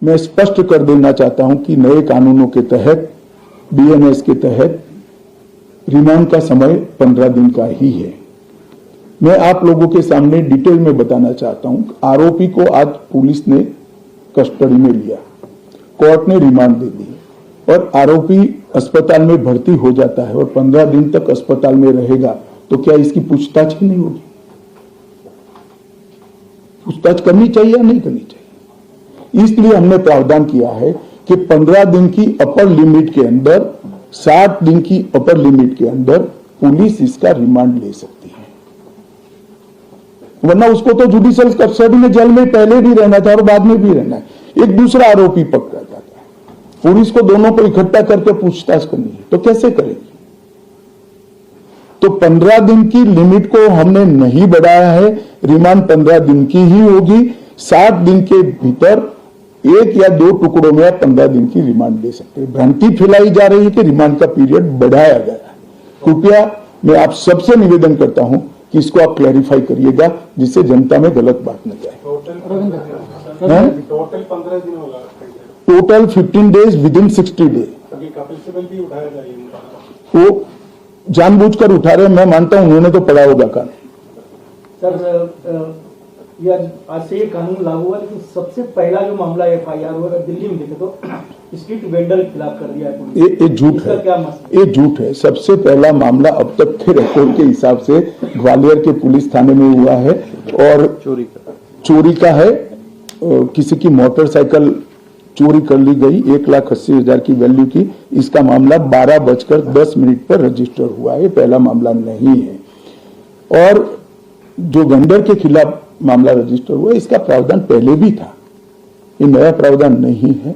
मैं स्पष्ट कर देना चाहता हूं कि नए कानूनों के तहत, बीएनएस के तहत रिमांड का समय 15 दिन का ही है। मैं आप लोगों के सामने डिटेल में बताना चाहता हूं, आरोपी को आज पुलिस ने कस्टडी में लिया, कोर्ट ने रिमांड दे दी और आरोपी अस्पताल में भर्ती हो जाता है और 15 दिन तक अस्पताल में रहेगा, तो क्या इसकी पूछताछ ही नहीं होगी? पूछताछ करनी चाहिए या नहीं करनी चाहिए? इसलिए हमने प्रावधान किया है कि 15 दिन की अपर लिमिट के अंदर, 60 दिन की अपर लिमिट के अंदर पुलिस इसका रिमांड ले सकती है, वरना उसको तो जुडिशियल कस्टडी में जेल में पहले भी रहना था और बाद में भी रहना है। एक दूसरा आरोपी पकड़ा जाता है, पुलिस को दोनों को इकट्ठा करके पूछताछ करनी है, तो कैसे करेगी? तो 15 दिन की लिमिट को हमने नहीं बढ़ाया है, रिमांड 15 दिन की ही होगी। 60 दिन के भीतर 1 या 2 टुकड़ों में आप 15 दिन की रिमांड दे सकते हैं। भ्रांति फैलाई जा रही है कि रिमांड का पीरियड बढ़ाया गया है। कृपया मैं आप सबसे निवेदन करता हूं कि इसको आप क्लैरिफाई करिएगा, जिससे जनता में गलत बात न जाए। टोटल 15 दिन होगा, total 15 days within 60 day. Kapil Sibal भी उठाया जाएगा, वो जानबूझकर उठा रहे, मैं मानता हूं उन्होंने तो पढ़ा होगा कानून। सर, ये आज से ये कानून लागू हुआ, लेकिन सबसे पहला जो मामला FIR हुआ दिल्ली में देखे तो स्ट्रीट वेंडर के खिलाफ कर दिया है। ये झूठ है, क्या मसला? ये झूठ है। सबसे पहला मामला अब तक के रिकॉर्ड के हिसाब से ग्वालियर के पुलिस थाने में हुआ है और चोरी का है। किसी की मोटरसाइकिल चोरी कर ली गई 1,80,000 की वैल्यू की। इसका मामला 12:10 पर रजिस्टर हुआ है, पहला मामला नहीं है। और जो वेंडर के खिलाफ मामला रजिस्टर हुआ, इसका प्रावधान पहले भी था, ये नया प्रावधान नहीं है।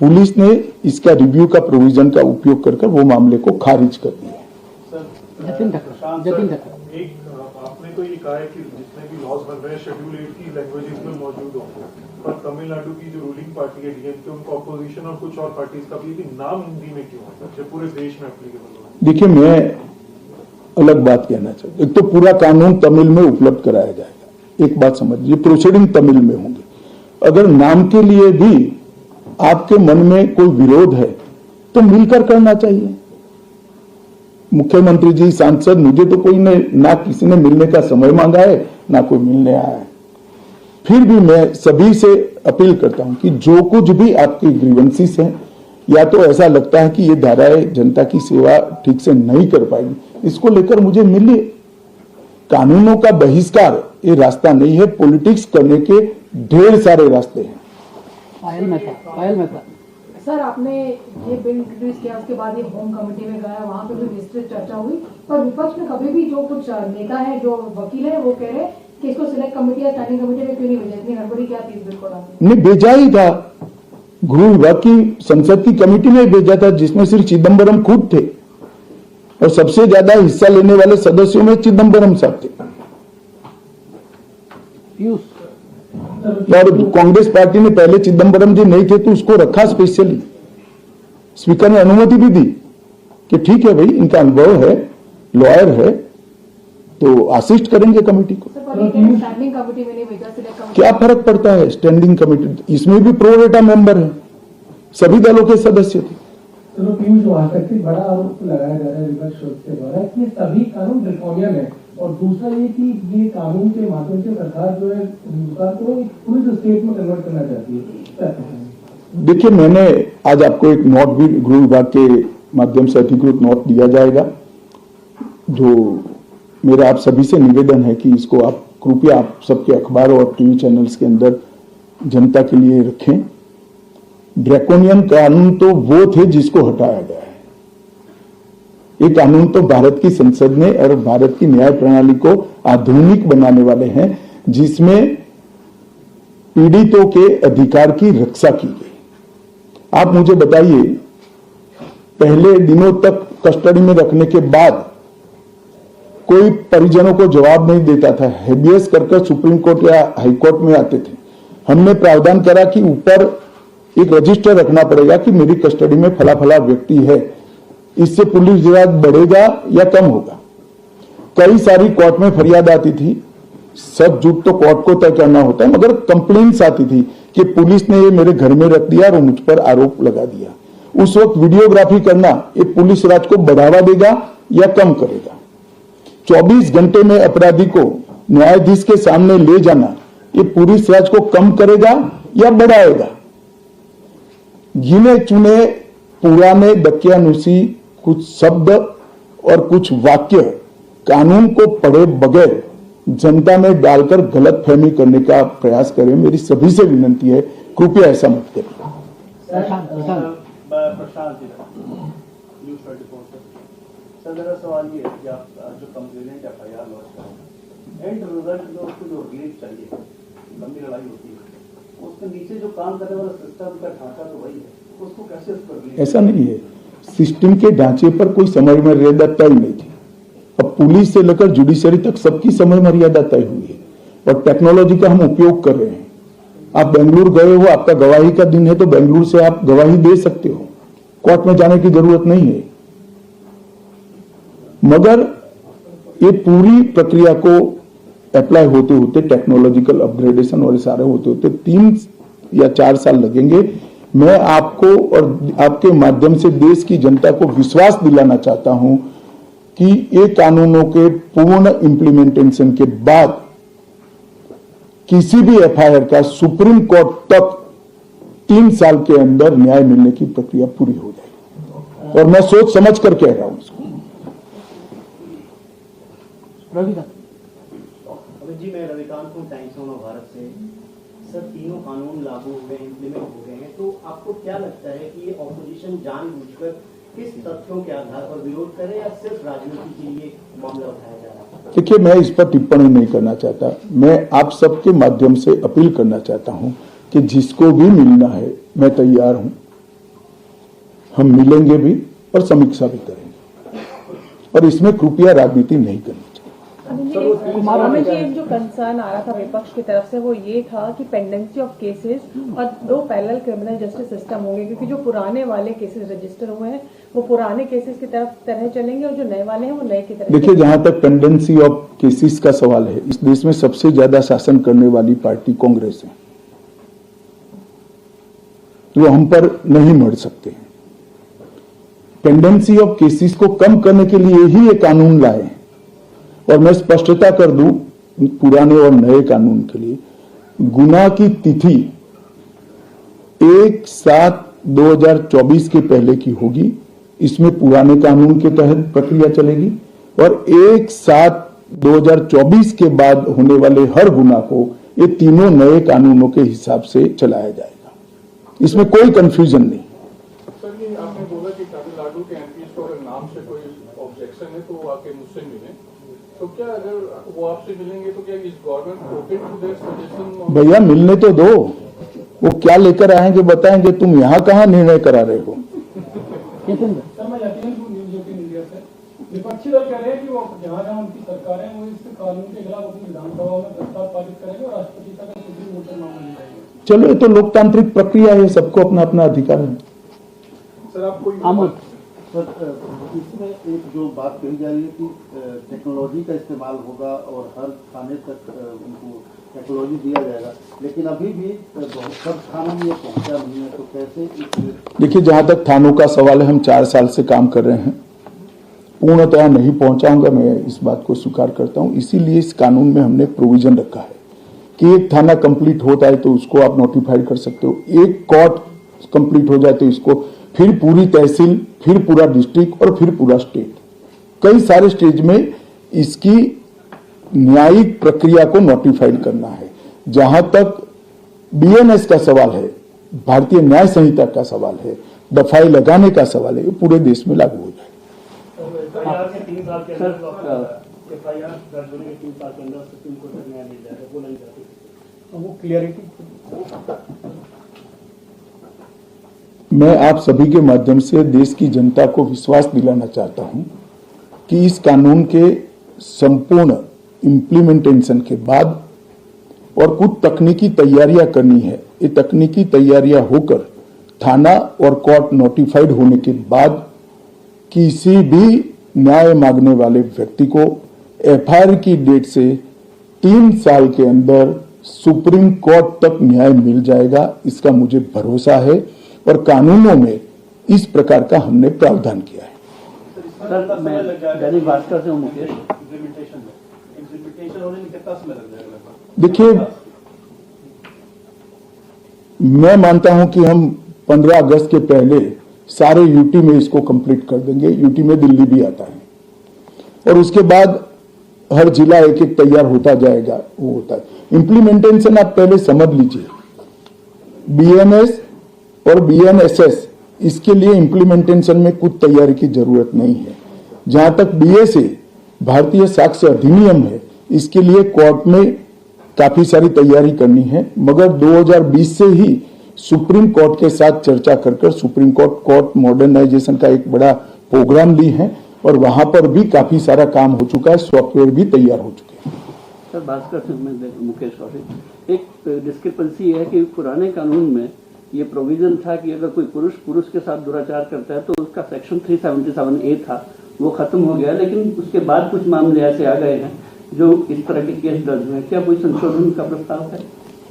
पुलिस ने इसका रिव्यू का प्रोविजन का उपयोग कर वो मामले को खारिज कर दिया। एक आपने तो ये कहा है कि जितने भी लॉज बन रहे हैं शेड्यूल 8 की लैंग्वेजेस में मौजूद होंगे, पर तमिलनाडु की जो रूलिंग पार्टी है DMK, उनको अपोजिशन और कुछ और पार्टीज का भी नाम हिंदी में क्यों है, जब पूरे देश में एप्लीकेबल हो? देखिए, मैं अलग बात कहना चाहता हूं। एक तो पूरा कानून तमिल में उपलब्ध कराया जाएगा, एक बात समझिए, प्रोसीडिंग तमिल में होंगे। अगर नाम के लिए भी आपके मन में कोई विरोध है तो मिलकर करना चाहिए। मुख्यमंत्री जी, सांसद, मुझे तो कोई ने ना किसी ने मिलने का समय मांगा है, ना कोई मिलने आया है। फिर भी मैं सभी से अपील करता हूं कि जो कुछ भी आपकी ग्रीवेंसीज हैं, या तो ऐसा लगता है कि ये धाराएं जनता की सेवा ठीक से नहीं कर पाएगी, इसको लेकर मुझे मिलिए। कानूनों का बहिष्कार ये रास्ता नहीं है, पॉलिटिक्स करने के ढेर सारे रास्ते हैं। पायल मेहता सर, आपने ये बिल इंट्रोड्यूस किया, उसके बाद ये होम कमेटी में गया, वहाँ पे भी विस्तृत चर्चा हुई, पर विपक्ष में कभी भी जो कुछ नेता है, जो वकील है, वो कह रहे हैं कि इसको सिलेक्ट कमेटी या स्टैंडिंग कमेटी में क्यों नहीं भेजा, इतनी गड़बड़ी क्या थी इस बिल को? नहीं भेजा ही था, गृह विभाग की संसद की कमेटी में भेजा था, जिसमें श्री चिदम्बरम खुद थे और सबसे ज्यादा हिस्सा लेने वाले सदस्यों में चिदम्बरम साहब थे। और कांग्रेस पार्टी ने पहले चिदम्बरम जी नहीं थे तो उसको रखा स्पेशली। स्पीकर ने अनुमति भी दी कि ठीक है भाई, इनका अनुभव है, लॉयर है, तो असिस्ट करेंगे कमेटी को। स्टैंडिंग कमेटी में नहीं भेजा, सिलेक्ट कमेटी। क्या फर्क पड़ता है? स्टैंडिंग कमेटी, इसमें भी प्रो रेटा मेंबर है, सभी दलों के सदस्य थे। चलो पीयूष, वहां तक भी बड़ा आरोप लगाया जा रहा है विपक्ष के द्वारा कि सभी कानून ड्रैकोनियन है, और दूसरा ये कि ये कानून के माध्यम से सरकार जो है हिंदुस्तान को पुलिस स्टेट में कन्वर्ट करना चाहती है। देखिए, मैंने आज आपको एक नोट भी गृह विभाग के माध्यम से अधिकृत नोट दिया जाएगा, जो मेरा आप सभी से निवेदन है कि इसको आप कृपया आप सबके अखबारों और टीवी चैनल्स के अंदर जनता के लिए रखें। ड्रैकोनियन कानून तो वो थे जिसको हटाया गया है। ये कानून तो भारत की संसद ने और भारत की न्याय प्रणाली को आधुनिक बनाने वाले हैं, जिसमें पीड़ितों के अधिकार की रक्षा की गई। आप मुझे बताइए, पहले दिनों तक कस्टडी में रखने के बाद कोई परिजनों को जवाब नहीं देता था, हेबियस करके सुप्रीम कोर्ट या हाई कोर्ट में आते थे। हमने प्रावधान करा कि ऊपर एक रजिस्टर रखना पड़ेगा कि मेरी कस्टडी में फला फला व्यक्ति है, इससे पुलिस विभाग बढ़ेगा या कम होगा। कई सारी कोर्ट में फरियाद आती थी, सच झूठ तो कोर्ट को तय करना होता है, मगर कंप्लेंट्स आती थी कि पुलिस ने ये मेरे घर में रख दिया और मुझ पर आरोप लगा दिया। उस वक्त वीडियोग्राफी करना ये पुलिस राज को बढ़ावा देगा या कम करेगा? 24 घंटे में अपराधी को न्यायाधीश के सामने ले जाना ये पुलिस राज को कम करेगा या बढ़ाएगा? गिने चुने पुराने दकियानुसी कुछ शब्द और कुछ वाक्य कानून को पढ़े बगैर जनता में डालकर गलत फहमी करने का प्रयास करें। मेरी सभी से विनती है, कृपया ऐसा मत करिए। प्रशांत जी, न्यूज़ 24 सर, मेरा सवाल ये है कि आप जो कंप्लेनेंट FIR लॉन्च करें, एंड रिजल्ट में उसको जो रिलीफ चाहिए, लंबी लड़ाई होती है, उसके नीचे जो काम करने वाला सिस्टम का ढांचा तो वही है, उसको कैसे उस पर रिलीफ? ऐसा नहीं है, सिस्टम के ढांचे पर कोई समय मर्यादा तय नहीं थी। अब पुलिस से लेकर जुडिशरी तक सबकी समय मर्यादा तय हुई है और टेक्नोलॉजी का हम उपयोग कर रहे हैं। आप बेंगलुरु गए हो, आपका गवाही का दिन है तो बेंगलुरु से आप गवाही दे सकते हो, कोर्ट में जाने की जरूरत नहीं है। मगर ये पूरी प्रक्रिया को अप्लाई होते होते, टेक्नोलॉजिकल अपग्रेडेशन और सारे होते होते 3 या 4 साल लगेंगे। मैं आपको और आपके माध्यम से देश की जनता को विश्वास दिलाना चाहता हूं कि ये कानूनों के पूर्ण इंप्लीमेंटेशन के बाद किसी भी FIR का सुप्रीम कोर्ट तक 3 साल के अंदर न्याय मिलने की प्रक्रिया पूरी हो जाएगी। और मैं सोच समझ कर कह रहा हूं इसको। जी, मैं रविकांत हूँ, टाइम्स ऑफ भारत से। सर, तीनों कानून लागू हुए, इंप्लीमेंट हो गए हैं, तो आपको क्या लगता है कि ये ऑपोजिशन जानबूझकर किस तथ्यों के आधार पर विरोध करे या सिर्फ राजनीति के लिए मामला उठाया जा रहा है? देखिए, मैं इस पर टिप्पणी नहीं करना चाहता। मैं आप सबके माध्यम से अपील करना चाहता हूं कि जिसको भी मिलना है मैं तैयार हूं, हम मिलेंगे भी और समीक्षा भी करेंगे और इसमें कृपया राजनीति नहीं करनी। हमें जी एक जो कंसर्न आ रहा था विपक्ष की तरफ से वो ये था कि पेंडेंसी ऑफ केसेस और 2 पैरेलल क्रिमिनल जस्टिस सिस्टम होंगे, क्योंकि जो पुराने वाले केसेस रजिस्टर हुए हैं वो पुराने केसेस की तरह चलेंगे और जो नए वाले हैं वो नए की तरह। देखिए, जहां तक पेंडेंसी ऑफ केसेस का सवाल है, इस देश में सबसे ज्यादा शासन करने वाली पार्टी कांग्रेस है, तो हम पर नहीं मर सकते हैं। पेंडेंसी ऑफ केसेस को कम करने के लिए ही ये कानून लाए हैं। और मैं स्पष्टता कर दूं, पुराने और नए कानून के लिए गुना की तिथि 1/7/2024 के पहले की होगी। इसमें पुराने कानून के तहत प्रक्रिया चलेगी और 1/7/2024 के बाद होने वाले हर गुना को ये तीनों नए कानूनों के हिसाब से चलाया जाएगा। इसमें कोई कंफ्यूजन नहीं। सर, ये आपने बोला कि तमिलनाडु के MPs को अगर नाम से कोई ऑब्जेक्शन है तो वो आके मुझसे मिले, तो क्या अगर वो आपसे मिलेंगे तो क्या इस government open to their suggestion? भैया, मिलने तो दो, वो क्या लेकर आएंगे बताएंगे। तुम यहाँ कहाँ निर्णय करा रहे हो? सर, मैं यकीन हूँ न्यूज़ 18 इंडिया से। विपक्षी दल कह रहे हैं कि वो जहाँ उनकी सरकार है वो इस कानून के खिलाफ अपनी विधानसभा में प्रस्ताव पारित करेंगे और राष्ट्रपति तक सुप्रीम कोर्ट में मामला ले जाएंगे। चलो, ये तो लोकतांत्रिक प्रक्रिया है, सबको अपना अपना अधिकार है। सर, आप कोई सर, इसमें एक जो बात कही जा रही है कि टेक्नोलॉजी का इस्तेमाल होगा और हर थाने तक उनको टेक्नोलॉजी दिया जाएगा, लेकिन अभी भी बहुत सब थानों में ये पहुंचा नहीं है, तो कैसे? देखिए, जहां तक थानों का सवाल है, हम 4 साल से काम कर रहे हैं, पूर्णतः नहीं पहुंचाऊंगा, मैं इस बात को स्वीकार करता हूं। इसीलिए इस कानून में हमने प्रोविजन रखा है कि एक थाना कंप्लीट होता है तो उसको आप नोटिफाइड कर सकते हो, एक कोर्ट कंप्लीट हो जाए तो इसको, फिर पूरी तहसील, फिर पूरा डिस्ट्रिक्ट और फिर पूरा स्टेट, कई सारे स्टेज में इसकी न्यायिक प्रक्रिया को नोटिफाइड करना है। जहां तक BNS का सवाल है, भारतीय न्याय संहिता का सवाल है, दफाई लगाने का सवाल है, ये पूरे देश में लागू हो जाए। FIR के 3 साल के अंदर FIR दर्ज होने के 3 साल के अंदर सुप्रीम कोर्ट तक न्याय मिल जाएगा, बोला नहीं जाता, वो क्लियरिटी। मैं आप सभी के माध्यम से देश की जनता को विश्वास दिलाना चाहता हूं कि इस कानून के संपूर्ण इम्प्लीमेंटेशन के बाद और कुछ तकनीकी तैयारियां करनी है, ये तकनीकी तैयारियां होकर थाना और कोर्ट नोटिफाइड होने के बाद किसी भी न्याय मांगने वाले व्यक्ति को FIR की डेट से 3 साल के अंदर सुप्रीम कोर्ट तक न्याय मिल जाएगा, इसका मुझे भरोसा है। और कानूनों में इस प्रकार का हमने प्रावधान किया है। सर, मैं दैनिक भास्कर से हूं मुकेश। इम्प्लीमेंटेशन होने में कितना समय लग जाएगा? देखिए, मैं मानता हूं कि हम 15 अगस्त के पहले सारे यूटी में इसको कंप्लीट कर देंगे। यूटी में दिल्ली भी आता है और उसके बाद हर जिला एक एक तैयार होता जाएगा। वो होता है इम्प्लीमेंटेशन। आप पहले समझ लीजिए, बीएनएस और बीएनएसएस, इसके लिए इम्प्लीमेंटेशन में कुछ तैयारी की जरूरत नहीं है। जहां तक बीएसए, भारतीय साक्ष्य अधिनियम है, इसके लिए कोर्ट में काफी सारी तैयारी करनी है। मगर 2020 से ही सुप्रीम कोर्ट के साथ चर्चा कर सुप्रीम कोर्ट मॉडर्नाइजेशन का एक बड़ा प्रोग्राम ली है और वहां पर भी काफी सारा काम हो चुका है, सॉफ्टवेयर भी तैयार हो चुके हैं। सर, भास्कर से मैं मुकेश कौशिक, एक डिस्क्रिपेंसी है कि पुराने कानून में ये प्रोविजन था कि अगर कोई पुरुष के साथ दुराचार करता है तो उसका सेक्शन 377A था, वो खत्म हो गया। लेकिन उसके बाद कुछ मामले ऐसे आ गए हैं जो इस तरह के केस दर्ज हुए। क्या कोई संशोधन का प्रस्ताव है?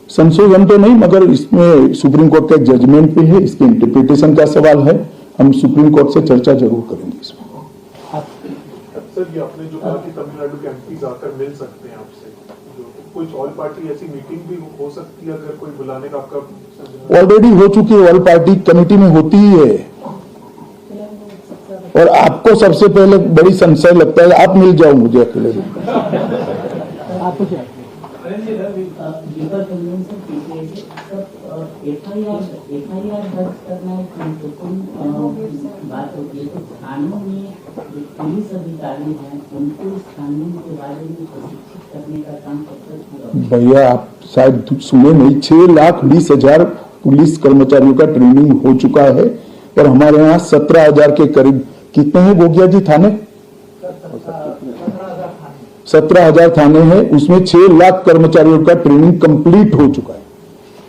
संशोधन तो नहीं, मगर इसमें सुप्रीम कोर्ट का जजमेंट भी है, इसके इंटरप्रिटेशन का सवाल है। हम सुप्रीम कोर्ट से चर्चा जरूर करेंगे इसमें। सर, ये आपने जो कहा कि तमिलनाडु के एमपीज आकर मिल सकते हैं आपसे, कुछ ऑल पार्टी ऐसी मीटिंग भी हो सकती है अगर कोई बुलाने का आपका? ऑलरेडी हो चुकी है, ऑल पार्टी कमेटी में होती ही है। और आपको सबसे पहले बड़ी संशय लगता है, आप मिल जाओ मुझे अकेले में। आप कुछ एफआईआर दर्ज करना एक महत्वपूर्ण बात होती है। तो थानों में जो पुलिस अधिकारी हैं उनको इस कानून के बारे में प्रशिक्षित करने का काम कब तक? भैया, आप शायद सुने नहीं, 6,20,000 पुलिस कर्मचारियों का ट्रेनिंग हो चुका है और हमारे यहाँ 17,000 के करीब, कितने हैं गोगिया जी थाने? 17,000 थाने हैं, उसमें 6 लाख कर्मचारियों का ट्रेनिंग कंप्लीट हो चुका है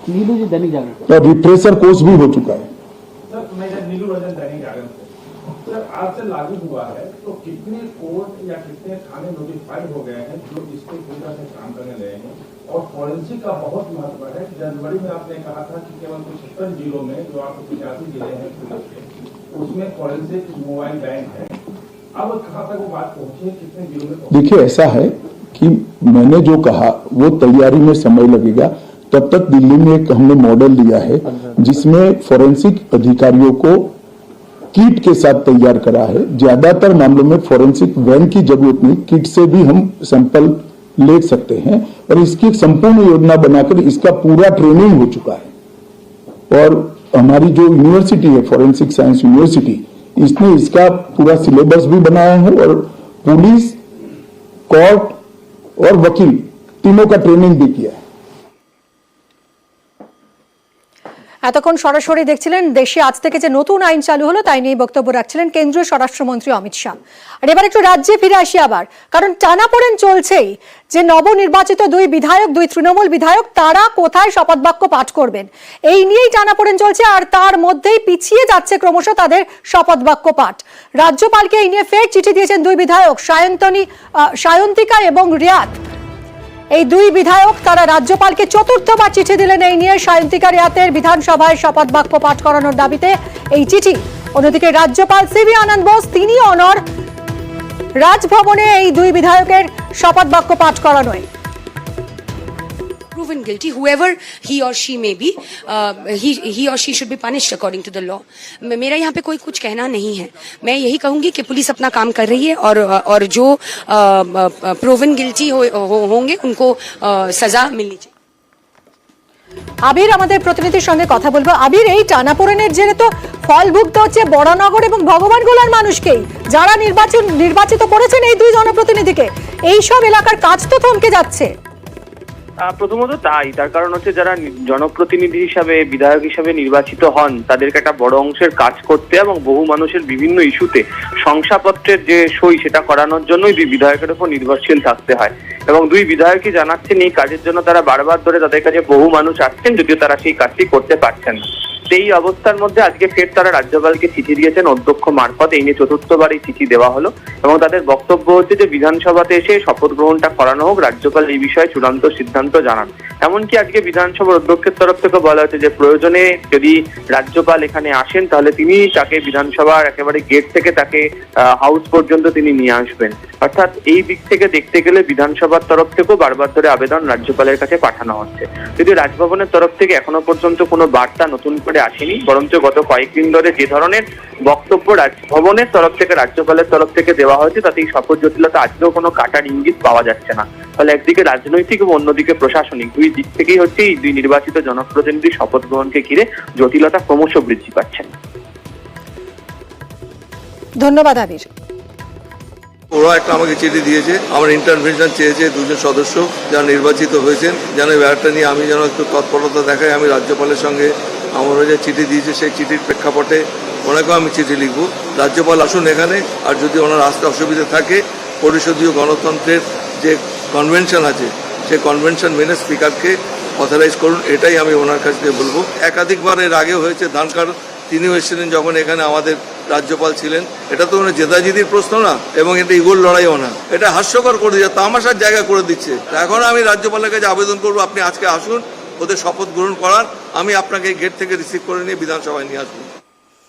नीलू जी दैनिक जागरण और रिफ्रेशर कोर्स भी हो चुका है। सर, मैं नीलू रंजन दैनिक जागरण से। सर, आज से लागू हुआ है तो कितने कोर्ट या कितने थाने नोटिफाइड हो गए हैं जो इसके पूरी तरह से काम करने लगे हैं? और फॉरेंसिक का बहुत महत्व है। जनवरी में आपने कहा था कि केवल कुछ 70 जिलों में, जो आपको 85 जिले हैं पुलिस के, उसमें फॉरेंसिक मोबाइल बैंक है। अब कहाँ तक वो बात पहुंची है, कितने जिलों में? देखिए, ऐसा है कि मैंने जो कहा वो तैयारी में समय लगेगा। तब तक दिल्ली में एक हमने मॉडल लिया है जिसमें फोरेंसिक अधिकारियों को किट के साथ तैयार करा है। ज्यादातर मामलों में फोरेंसिक वैन की जरूरत नहीं, किट से भी हम सैंपल ले सकते हैं और इसकी एक संपूर्ण योजना बनाकर इसका पूरा ट्रेनिंग हो चुका है। और हमारी जो यूनिवर्सिटी है, फोरेंसिक साइंस यूनिवर्सिटी, इसने इसका पूरा सिलेबस भी बनाया है और पुलिस, कोर्ट और वकील तीनों का ट्रेनिंग भी किया है। এতক্ষণ সরাসরি দেখছিলেন দেশে আজ থেকে যে নতুন আইন চালু হলো তাই নিয়ে বক্তব্য রাখছিলেন কেন্দ্রীয় স্বরাষ্ট্রমন্ত্রী অমিত শাহ। আর এবার একটু রাজ্যে ফিরে আসি আবার, কারণ টানাপোড়েন চলছেই যে নবনির্বাচিত 2 বিধায়ক, 2 তৃণমূল বিধায়ক, তারা কোথায় শপথ বাক্য পাঠ করবেন এই নিয়েই টানাপোড়েন চলছে। আর তার মধ্যেই পিছিয়ে যাচ্ছে ক্রমশ তাদের শপথ বাক্য পাঠ। রাজ্যপালকে এই নিয়ে ফের চিঠি দিয়েছেন 2 বিধায়ক, সায়ন্তিকা এবং রিয়াত। এই 2 বিধায়ক তারা রাজ্যপালকে চতুর্থবার চিঠি দিলেন এই নিয়ে। সায়ন্তিকা রিয়াতের বিধানসভায় শপথ বাক্য পাঠ করানোর দাবিতে এই চিঠি। অন্যদিকে রাজ্যপাল সিভি আনন্দ বোস তিনি অনড়, রাজভবনে এই 2 বিধায়কের শপথ বাক্য পাঠ করানোয়। Proven guilty, whoever he or she may be, he or she should be punished according to the law. मेरा यहाँ पे कोई कुछ कहना नहीं है। मैं यही कहूंगी कि पुलिस अपना काम कर रही है और जो प्रूवन गिल्टी होंगे उनको सजा मिलनी चाहिए। আবির আমাদের প্রতিনিধির সঙ্গে কথা বলবো। আবির, এই টানাপোড়েনের জেরে তো ফল ভুগতে হচ্ছে বড়নগর এবং ভগবানগোলার মানুষকেই, যারা নির্বাচিত করেছেন এই 2 জনপ্রতিনিধিকে। এই সব এলাকার কাজ তো থমকে যাচ্ছে। প্রথমত তার কারণ হচ্ছে যারা জনপ্রতিনিধি হিসাবে, বিধায়ক হিসাবে নির্বাচিত হন তাদেরকে একটা বড় অংশের কাজ করতে এবং বহু মানুষের বিভিন্ন ইস্যুতে শংসাপত্রের যে সই সেটা করানোর জন্যই 2 বিধায়কের উপর নির্ভরশীল থাকতে হয়। এবং 2 বিধায়কই জানাচ্ছেন এই কাজের জন্য তারা বারবার ধরে তাদের কাছে বহু মানুষ আসছেন, যদিও তারা সেই কাজটি করতে পারছেন না। সেই অবস্থার মধ্যে আজকে ফের তারা রাজ্যপালকে চিঠি দিয়েছেন অধ্যক্ষ মারফত। এই নিয়ে চতুর্থবার এই চিঠি দেওয়া হলো এবং তাদের বক্তব্য হচ্ছে যে বিধানসভাতে এসে শপথ গ্রহণটা করানো হোক, রাজ্যপাল এই বিষয়ে চূড়ান্ত সিদ্ধান্ত জানান। এমনকি আজকে বিধানসভার অধ্যক্ষের তরফ থেকে বলা হচ্ছে যে প্রয়োজনে যদি রাজ্যপাল এখানে আসেন তাহলে তিনি তাকে বিধানসভার একেবারে গেট থেকে তাকে হাউস পর্যন্ত তিনি নিয়ে আসবেন। অর্থাৎ এই দিক থেকে দেখতে গেলে বিধানসভার তরফ থেকেও বারবার ধরে আবেদন রাজ্যপালের কাছে পাঠানো হচ্ছে। যদি রাজভবনের তরফ থেকে এখনো পর্যন্ত কোনো বার্তা নতুন করে আসেনি, বরঞ্চ গত কয়েকদিন ধরে যে ধরনের বক্তব্য রাজভবনের তরফ থেকে রাজ্যপালের তরফ থেকে দেওয়া হয়েছে তাতে এই শপথ জটিলতা আজকেও কোনো কাটার ইঙ্গিত পাওয়া যাচ্ছে না। ফলে একদিকে রাজনৈতিক এবং অন্যদিকে প্রশাসনিক দুই দিক থেকেই হচ্ছে এই দুই নির্বাচিত জনপ্রতিনিধি শপথ গ্রহণকে ঘিরে জটিলতা ক্রমশ বৃদ্ধি পাচ্ছে। ধন্যবাদ আবির। ওরা একটা আমাকে চিঠি দিয়েছে, আমার ইন্টারভেনশন চেয়েছে দুজন সদস্য যারা নির্বাচিত হয়েছেন, যেন এই ব্যাপারটা নিয়ে আমি যেন একটু তৎপরতা দেখাই। আমি রাজ্যপালের সঙ্গে আমার যে চিঠি দিয়েছে সেই চিঠির প্রেক্ষাপটে ওনাকেও আমি চিঠি লিখব। রাজ্যপাল আসুন এখানে, আর যদি ওনার আসতে অসুবিধা থাকে পরিষদীয় গণতন্ত্রের যে কনভেনশন আছে সেই কনভেনশন মেনে স্পিকারকে অথরাইজ করুন, এটাই আমি ওনার কাছ থেকে বলবো। একাধিকবার এর আগেও হয়েছে, ধানকার তিনিও এসেছিলেন যখন এখানে আমাদের রাজ্যপাল ছিলেন। এটা তো জেদাজিদির প্রশ্ন না এবং এটা ইগোর লড়াইও না, এটা হাস্যকর করে দিচ্ছে, তামাশার জায়গা করে দিচ্ছে। এখন আমি রাজ্যপালের কাছে আবেদন করবো আপনি আজকে আসুন, ওদের শপথ গ্রহণ করার, আমি আপনাকে গেট থেকে রিসিভ করে নিয়ে বিধানসভায় নিয়ে আসবো।